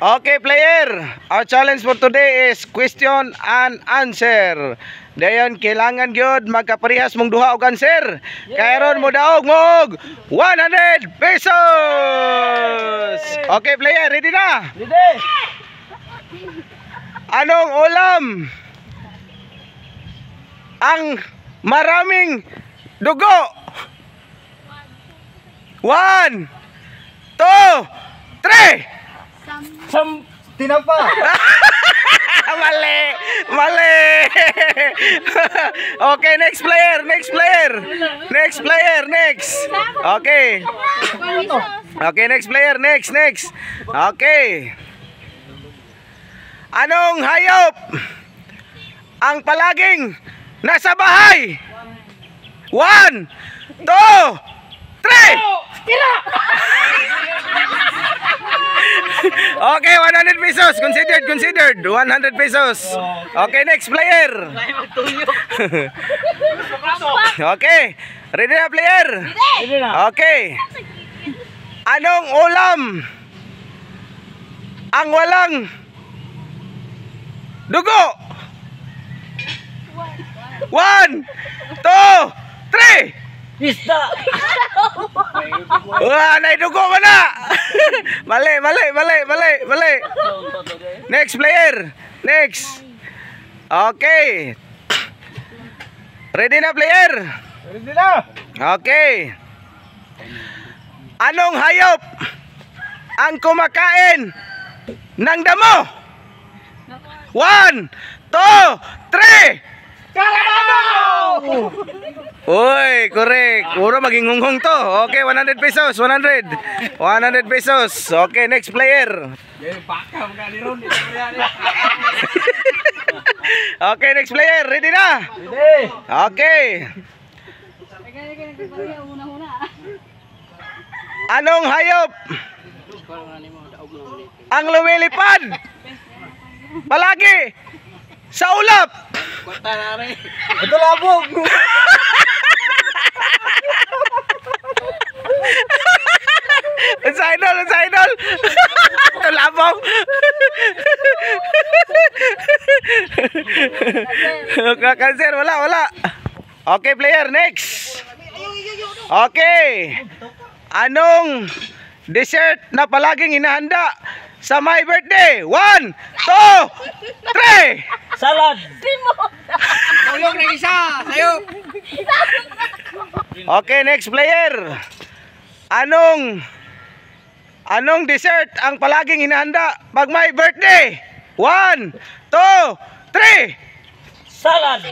Okay, player. Our challenge for today is question and answer. Dayon kailangan gyud magkaparehas mong duha og answer. Kayron mo daog mog 100 pesos. Okay, player, ready na? Ready. Anong ulam ang maraming dugo? 1 2 3. Tinapa. Mali! Mali! Okay, next player. Next. Okay. Okay, next player. Next. Okay. Anong hayop ang palaging nasa bahay? 1 2 3. Okay, 100 pesos. Considered. 100 pesos. Okay, next player. Okay. Ready na, player? Ready na. Okay. Anong ulam ang walang dugo? 1 2 3. Isda. Wah, naidugo ko na. Mali. Next player. Next. Okay. Ready na, player? Ready na. Okay. Anong hayop ang kumakain ng damo? 1 2 3. Carabao! Uy, correct. Puro maging hunghong to. Okay, 100 pesos. 100 pesos. Okay, next player. Okay, next player. Ready na? Ready. Okay. Anong hayop ang lumilipad palagi sa ulap? Ito labog. Sa idol. Ito labong. Cancer, wala. Okay, player, next. Okay. Anong dessert na palaging hinahanda sa my birthday? 1 2 3. Salad. Sayok na isa! Sayok! Okay, next player. Anong dessert ang palaging hinahanda pag my birthday? 1 2 3. Salad.